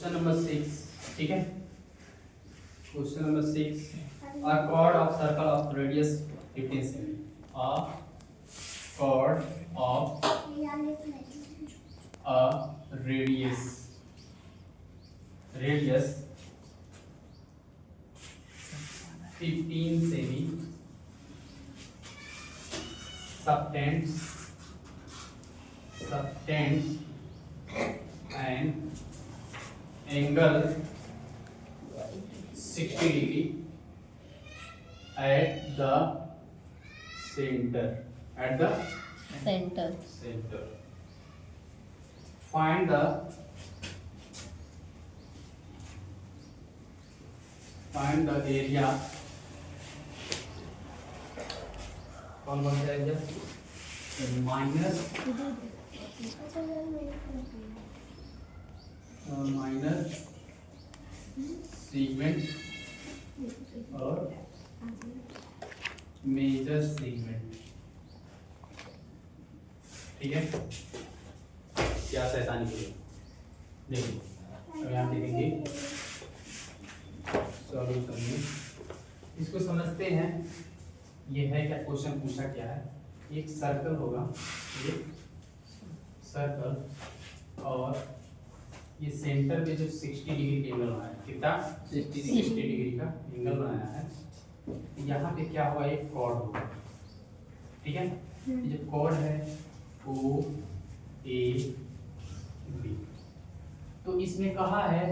Question number 6, ठीक है। Question number 6, a chord of circle of radius 15 cm. A chord of a radius 15 cm subtends an angle 60 degree at the center. Find the area. कौन सा area? Minus segment और major segment, ठीक है। क्या शैतानी करें, देखिए अब यहाँ देखेंगे सॉल्यूशन में, इसको समझते हैं। ये है क्या, क्वेश्चन पूछा क्या है, एक सर्कल होगा, एक सर्कल और ये सेंटर पे जो 60 डिग्री का एंगल बनाया है, कितना 60 डिग्री का एंगल बनाया है। यहाँ पे क्या होगा, एक कॉर्ड होगा, ठीक है। ये जो कॉर्ड है ओ ए बी, तो इसमें कहा है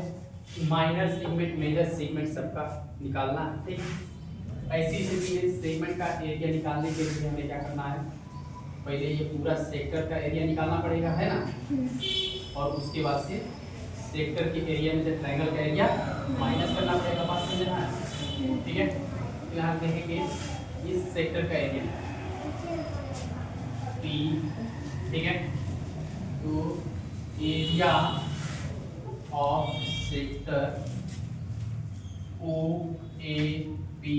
कि माइनर सेगमेंट मेजर सेगमेंट सबका निकालना है, ठीक है। ऐसी स्थिति में सेगमेंट का एरिया निकालने के लिए हमें क्या करना है, पहले ये पूरा सेक्टर का एरिया निकालना पड़ेगा, है ना। और उसके बाद से सेक्टर के एरिया में से ट्रायंगल का एरिया माइनस करना पड़ेगा, बात समझना है, ठीक है। तो यहाँ देखेंगे इस सेक्टर का एरिया पी, ठीक है। तो area of sector O A P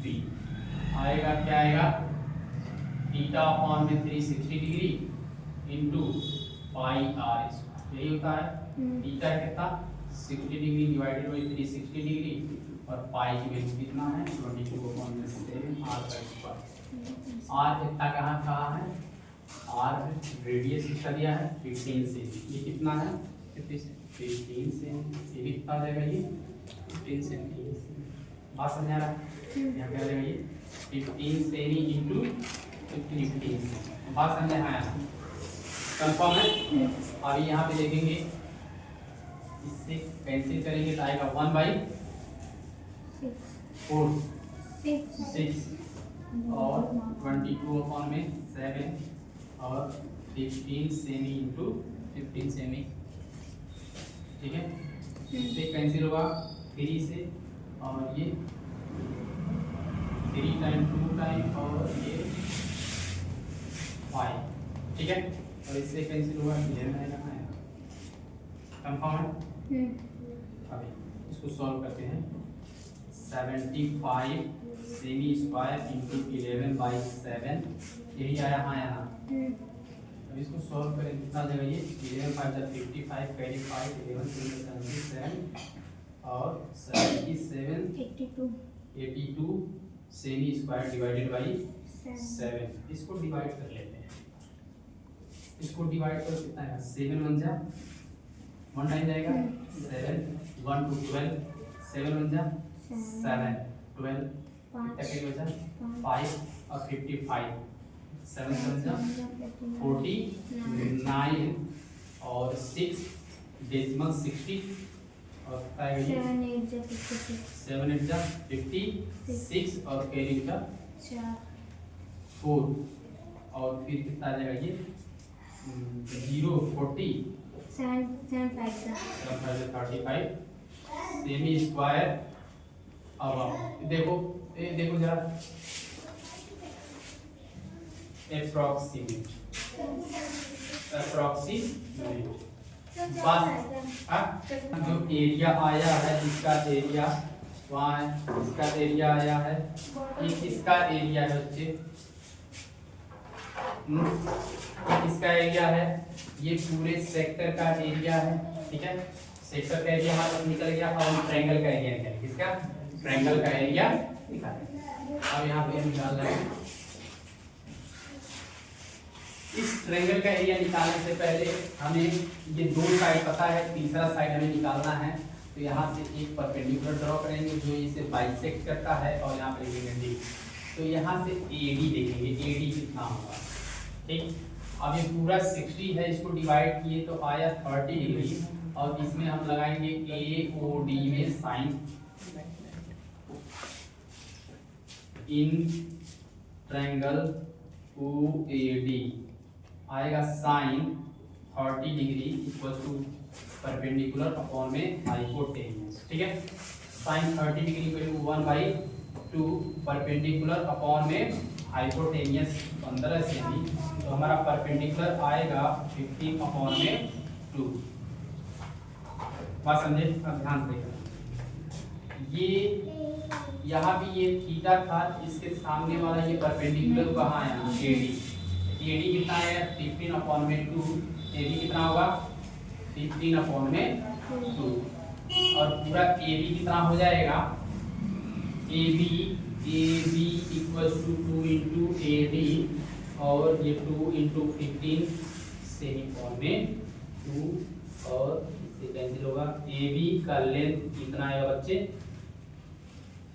B आएगा, क्या आएगा, थीटा अपॉन में 360 degree into pi r square, यही होता है। थीटा कितना 60 डिग्री डिवाइडेड बाई 360 डिग्री और पाई की वैल्यू कितना है 22/7 आर का स्क्वायर। आर कितना कहाँ है, आर रेडियस कितना दिया है 15 से, ये कितना है 15 से, ये भी कितना जाएगा, ये 15 से। बात समझ आ रहा है, यहाँ पे आ जाएगा ये 15 सेमी इंटू 15, बात समझ आया, कंफर्म है। अभी यहाँ पे देखेंगे, इससे कैंसिल करेंगे तो आएगा 1/4 और 22/7 और 15 सेमी इंटू 15 सेमी, ठीक है। इससे कैंसिल होगा 3 से, और ये 3 टाइम 2 टाइम और ये 5, ठीक है। और इससे कैंसिल हुआ 11 आएगा, कंफर्म है। अभी इसको सॉल्व करते हैं। 75 सेमी स्क्वायर इंटू 11/7, यही आया, हाँ यहाँ। अब इसको सॉल्व करें, कितना आ जाएगा, ये 11 5 55 कैरी 5 11 77 और 77 82 सेमी स्क्वायर डिवाइडेड बाई 7। इसको डिवाइड कर लेते हैं, इसको डिवाइड करो, कितना है 7 1 जा 1 टाइम जाएगा 7 1 2 12 7 1 जा 7 12 कितना कैरी बचा 5 और 55 7 7 जा 49 और 6 डेसिमल 60 और 7 8 जा 56 और कैरी का 4 और फिर कितना आ जाएगा, ये 0 40 7 5 35 सेमी स्क्वायर। अब देखो जरा अप्रॉक्सीमेट बस जो एरिया आया है, इसका एरिया वहाँ है, इसका एरिया आया है, इसका एरिया है बच्चे, इसका एरिया है, ये पूरे सेक्टर का एरिया है, ठीक है। सेक्टर का एरिया हमारा निकल गया और हम ट्रायंगल का एरिया निकालेंगे। किसका? ट्रायंगल का एरिया निकालेंगे। अब यहाँ पे निकाल रहे हैं। इस ट्रायंगल का एरिया निकालने से पहले हमें ये दो साइड पता है, तीसरा साइड हमें निकालना है। तो यहाँ से एक परपेंडिकुलर ड्रॉ करेंगे जो इसे बाइसेक्ट करता है और यहाँ पे लिखेंगे डी। तो यहाँ से AD देखेंगे, AD कितना होगा। ठीक, अब ये पूरा 60 है, इसको डिवाइड किए तो आया 30 डिग्री और इसमें हम लगाएंगे AOD में साइन इन ट्रायंगल OAD आएगा sine 30 degree equal to perpendicular upon में हाइपोटेन्यूज। ठीक है, sine 30 degree value 1/2 perpendicular upon में हाइपोटेन्यूज 15 सेमी। तो हमारा परपेंडिकुलर आएगा 15 अपॉन में 2। बात समझे? अब ध्यान से देखना, ये यहाँ भी ये थीटा था, इसके सामने वाला ये परपेंडिकुलर कहाँ है? AD कितना है? 15 अपॉन में 2। AD कितना होगा? 15 अपॉन में 2 और पूरा AB कितना हो जाएगा? AB equal to 2 into AD और ये 2 इंटू 15 सेमी अपॉन में 2 और इससे कैंसिल होगा। AB का लेंथ कितना आएगा बच्चे?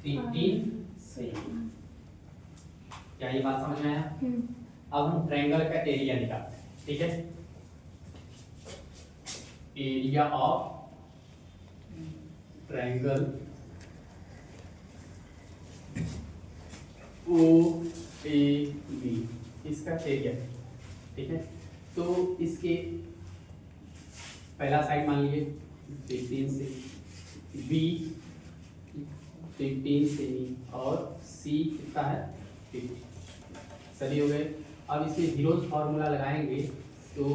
15 सेमी। क्या ये बात समझ में आया? अब हम ट्रायंगल का एरिया निकालते हैं। ठीक है, एरिया ऑफ ट्रायंगल OAB, इसका एरिया। ठीक है, तो इसके पहला साइड मान लीजिए 15 से, B 15 सेमी और C कितना है? 50। सही हो गए। अब इसके हीरोज फार्मूला लगाएंगे तो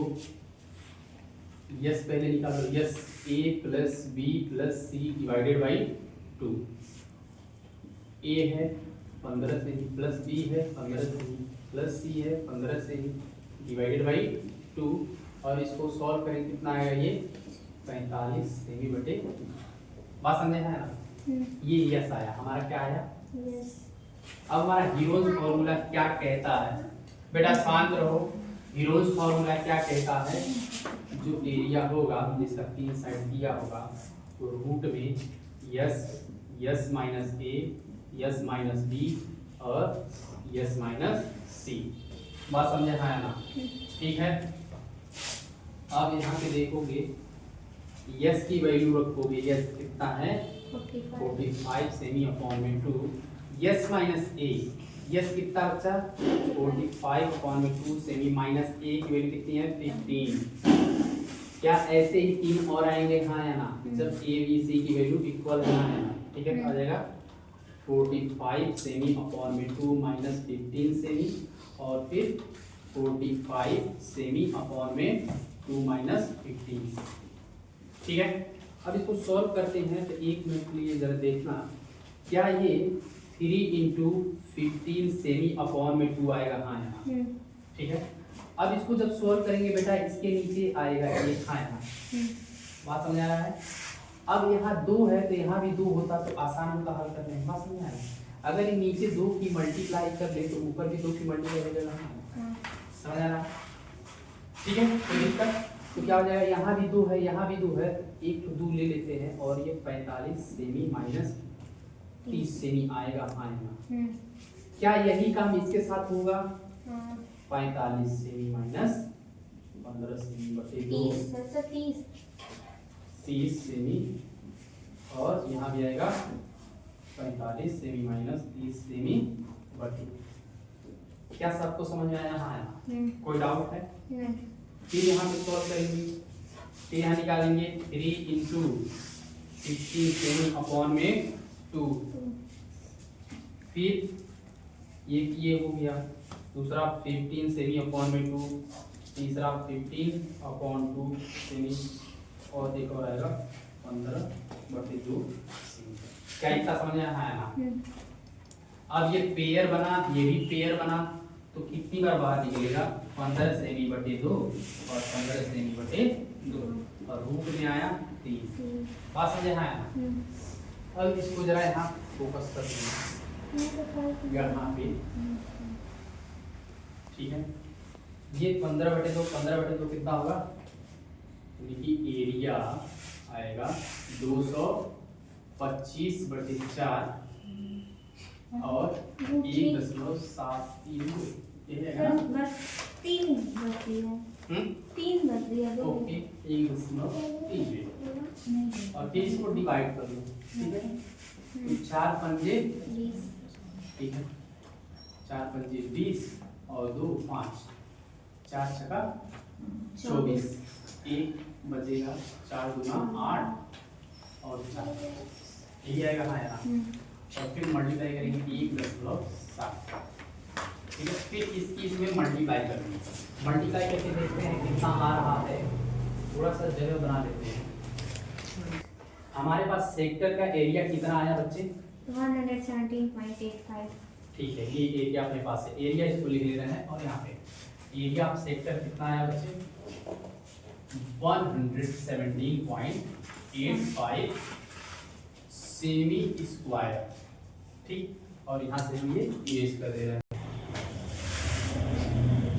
यस पहले निकालो, yes A plus B plus C divided by 2। A है 15 सेमी प्लस B है 15 सेमी प्लस C है 15 सेमी डिवाइडेड बाई 2 और इसको सॉल्व करें कितना आएगा? ये 45 सेमी बटे। बात समझे है ना? ये यस आया, हमारा क्या आया? यस। अब हमारा हीरोज फार्मूला क्या कहता है? बेटा शांत रहो। हीरोज फार्मूला क्या कहता है? जो एरिया होगा जिसका 3 साइड दिया होगा तो रूट में yes minus A, yes minus B और यस माइनस C। बात समझे है ना? ठीक है, अब यहाँ पे देखोगे यस की वैल्यू रखोगे, यस कितना है? 45 सेमी अपॉन में 2। यस माइनस A, यस कितना बच्चा? 45 अपॉन में 2 सेमी माइनस A की वैल्यू कितनी है? 15। क्या ऐसे ही 3 और आएंगे? हाँ या ना? जब A B C की वैल्यू इक्वल है ना? ठीक है, आ जाएगा 45 सेमी अपॉन में 2 माइनस 15 सेमी और फिर 45 सेमी अपॉन में 2 माइनस 15। ठीक है, अब इसको सॉल्व करते हैं तो 1 मिनट के लिए जरा देखना, क्या ये 3 इंटू 15 सेमी अपॉन में 2 आएगा? हाँ यहाँ। ठीक है, अब इसको जब सॉल्व करेंगे बेटा इसके नीचे आएगा ये। हाँ यहाँ। बात समझ आ रहा है? अब यहाँ 2 है तो यहाँ भी 2 होता तो आसान होता हल करने में। बात समझ आ रहा है? अगर ये नीचे 2 की मल्टीप्लाई कर ले तो ऊपर भी 2 की मल्टीप्लाई हो जाएगा। समझ आ रहा? ठीक है, कोई दिक्कत? तो क्या हो जाएगा? यहाँ भी 2 है, यहाँ भी 2 है, एक तो 2 ले लेते हैं और ये 45 सेमी माइनस 30 सेमी आएगा। हाँ यहाँ। क्या यही काम इसके साथ होगा? 45 सेमी माइनस 15 सेमी बटे 2 30 सेमी और यहाँ भी आएगा 45 सेमी माइनस 30 सेमी बटे। क्या सबको समझ में आया? हाँ, कोई डाउट है? फिर यहाँ पे सॉल्व करेंगे, फिर यहाँ निकालेंगे 3 इंटू 15 सेमी अपॉन में 2। फिर ये हो गया, दूसरा 15 सेमी अपॉन में 2, तीसरा 15 अपॉन 2 सेमी और एक और आएगा 15/2 सेमी। क्या इतना समझ में आया ना? अब ये पेयर बना, ये भी पेयर बना तो कितनी बार बाहर निकलेगा? 15 सेमी बटे 2 और 15 सेमी बटे 2 और रूट में आया 3। बात समझे? हाँ अब इसको जरा यहाँ फोकस कर देंगे यहाँ पे, ठीक है। ये 15/2 15/2 कितना होगा? देखिए एरिया आएगा 225/4 और 1.73 ये है ना? बस 3 बच दिया। 3 बच दिया। ओके 1.3 और फिर इसको डिवाइड कर लो, ठीक है। तो 4 पंजे 20, ठीक है, 4 पंजे 20 और 2 5, 4 छक्का 24, 1 बचेगा, 4 दूना 8 और 4 यही आएगा। हाँ यहाँ और फिर मल्टीप्लाई करेंगे 1.7, ठीक है। फिर इसकी इसमें मल्टीप्लाई करेंगे, मल्टीप्लाई करके देखते हैं कितना आ रहा है। थोड़ा सा जगह बना लेते हैं। हमारे पास सेक्टर का एरिया कितना आया बच्चे? 117.85। ठीक है, ये एरिया अपने पास है, एरिया इसको लिख ले रहे हैं। और यहाँ पे एरिया ऑफ सेक्टर कितना आया बच्चे? 117.85 सेमी स्क्वायर, ठीक। और यहाँ से हम ये इरेज कर दे रहे हैं।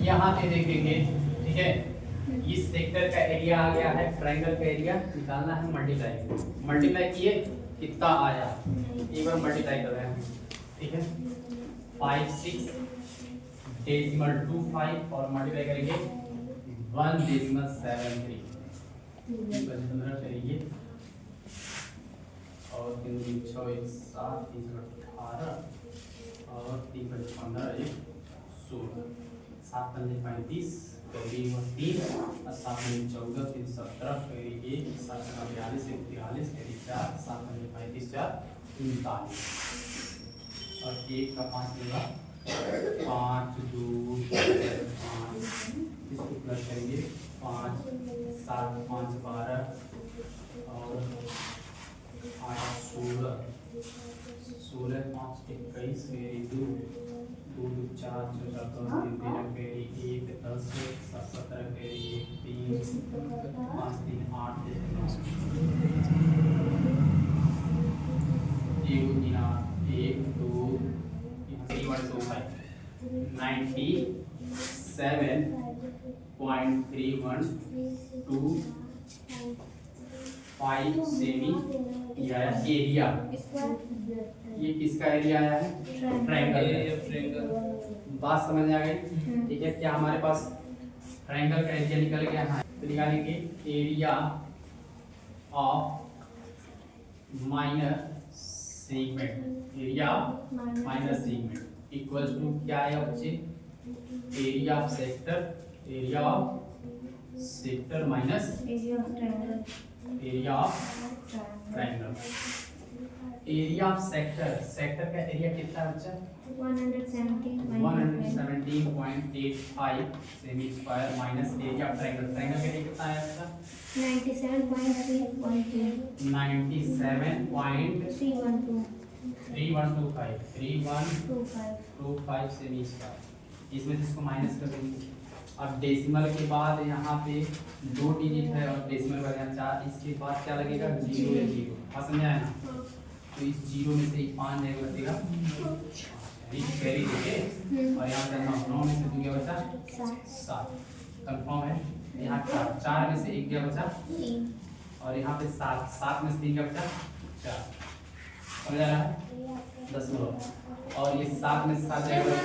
यहाँ पे देखेंगे, ठीक है, इस सेक्टर का एरिया आ गया है, ट्रायंगल का एरिया निकालना है, मल्टीप्लाई किए कितना आया, एक बार मल्टीप्लाई कर रहे हैं, ठीक है। 56.25 और मल्टीप्लाई करेंगे 1.73 करेंगे और 3 6 1 7 3 18 और 3 15 1 16 7 35 करीब 3 और 7 14 3 17 करीब 1 7 42 1 43 करीब 4 7 35 4 39 और 1 का 5 होगा 5 2 5 इसको प्लस करेंगे 5 7 5 12 और 8 16 16 5 21 very 2 2 4 4 3 very 1 10 17 very 1 3 5 3 8 1 1 2 3 97.312 semi area. ये किसका एरिया आया है? ट्रायंगल। बात समझ में आ गई, ठीक है। क्या हमारे पास ट्रायंगल का एरिया निकल गया है, तो निकालेंगे area of minor segment, area minor segment equals to क्या आया बच्चे? Area of sector, area of sector minus area of triangle. Area of sector, sector का एरिया कितना है बच्चा? 117.85 सेमी square minus area of triangle, triangle का एरिया कितना आया बच्चा? 97.312 सेमी स्क्वायर। इसमें से इसको माइनस कर देंगे। अब डेसिमल के बाद यहाँ पे 2 डिजिट है और डेसिमल का 4, इसके बाद क्या लगेगा? 0 या 0। समझ आया ना? तो इस 0 में से 5 नहीं लगेगा, कैरी देके और यहाँ पे 9 में से 2 गया बचा 7, कंफर्म है। यहाँ 4 में से 1 गया बचा और यहाँ पे 7 में से 3 गया बचा 4। समझ आ रहा है? 10 और ये 7 में से 7 गया बचा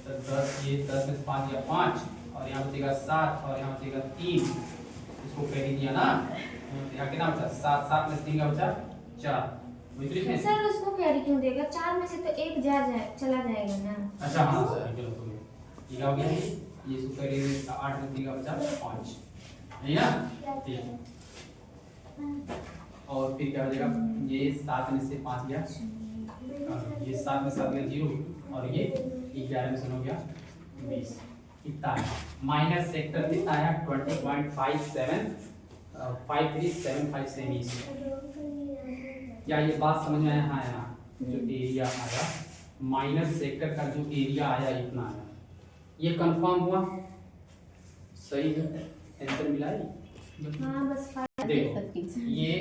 10, ये 10 में से 5 गया 5 और यहाँ बचेगा 7 और यहाँ बचेगा 3, इसको कैरी दिया ना, यहाँ कितना बचा? 7 में से 3 का बचा 4। सर उसको कैरी क्यों देगा? 4 में से तो 1 चला जाएगा ना। अच्छा हाँ सर, चलो तुम्हें ये हो गया, ये इसको कैरी 8 में 3 का बचा 5, नहीं ना? ठीक। और फिर क्या हो जाएगा? ये 7 में से 5 गया, ये 7 में 7 गया 0 और ये 11 में से हो गया 20। कितना है? माइनस सेक्टर कितना आया? 20.5375 सेमी। क्या ये बात समझ में आया? हाँ ना, जो एरिया आया माइनस सेक्टर का जो एरिया आया इतना आया, ये कंफर्म हुआ। सही है, आंसर मिला ही। हाँ बस 5। देखो ये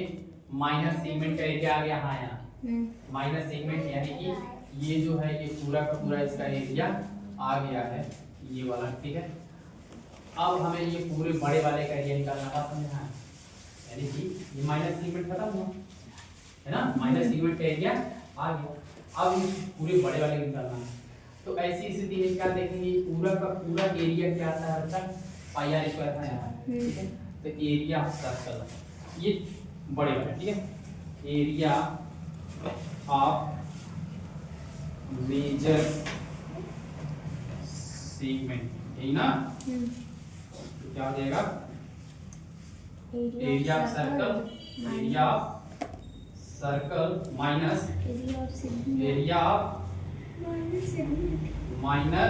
माइनस सेगमेंट का एरिया आ गया, हाँ यहाँ माइनस सेगमेंट यानी कि ये जो है ये पूरा का पूरा इसका एरिया आ गया है ये वाला, ठीक है। अब हमें ये पूरे बड़े वाले का एरिया निकालना था, समझना है, यानी कि ये माइनस सेगमेंट खत्म हुआ है ना, माइनस सेगमेंट का एरिया आ गया। अब इस पूरे बड़े वाले का निकालना है, तो ऐसी स्थिति में क्या देखेंगे, पूरा का पूरा एरिया क्या आता है बच्चा, पाई आर स्क्वायर था यहाँ, ठीक है। तो एरिया ऑफ सर्कल ये बड़े वाले, ठीक है, एरिया ऑफ मेजर सेगमेंट, यही ना, तो क्या हो जाएगा, area of circle, area of circle minus area of minor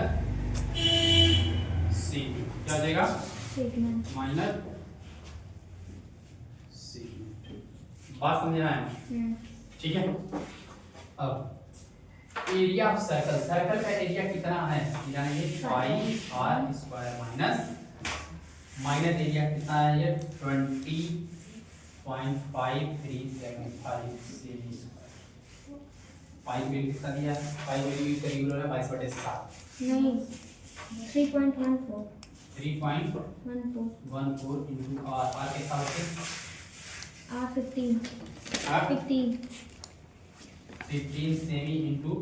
segment, क्या हो जाएगा, माइनर सेगमेंट। बात समझना है, ठीक है। अब एरिया ऑफ सर्कल, सर्कल का एरिया कितना है यानी pi r square minus minus area कितना है ये 20.5375 सेमी स्क्वायर। पाई वैल्यू कितना दिया, पाई वैल्यू इसका रेगुलर है 22/7 नहीं 3.14 3.14 into r के साथ से R 15 सेमी into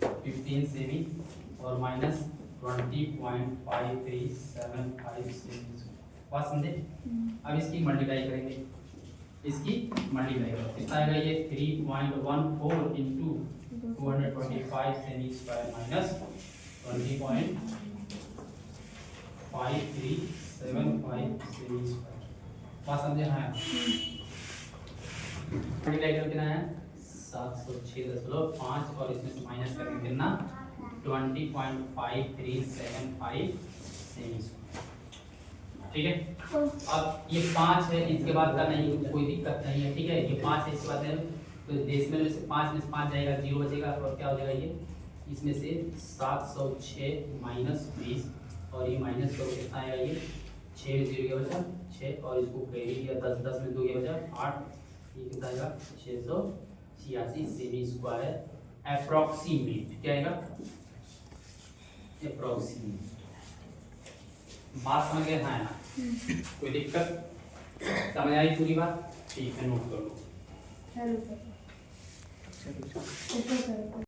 15 सेमी और माइनस 20.5375 सेमी। बात समझे। अब इसकी मल्टीप्लाई करेंगे, इसकी मल्टीप्लाई करो कितना आएगा ये 3.14 into 225 semi square minus 20.5375 semi square. बात समझे। हाँ मल्टीप्लाई करो कितना है 706.5 और इसमें से माइनस करके कितना 20.5375 सेमी स्क्वायर। ठीक है। अब ये 5 है, इसके बाद का नहीं कोई दिक्कत नहीं है, ठीक है। ये 5 है, इसके बाद है तो डेसिमल में से 5 में से 5 जाएगा 0 बचेगा और क्या हो जाएगा ये इसमें से 706 माइनस 20 और ये माइनस करो कितना आएगा ये 6 0 के बचा 6 और इसको कैरी किया 10 10 में 2 के बचा 8 ये कितना आएगा 686 सेमी स्क्वायर अप्रॉक्सीमेट। क्या आएगा अप्रॉक्सीमेट। बात समझ गए। हाँ कोई दिक्कत समझ आई पूरी बात। ठीक है नोट कर लो।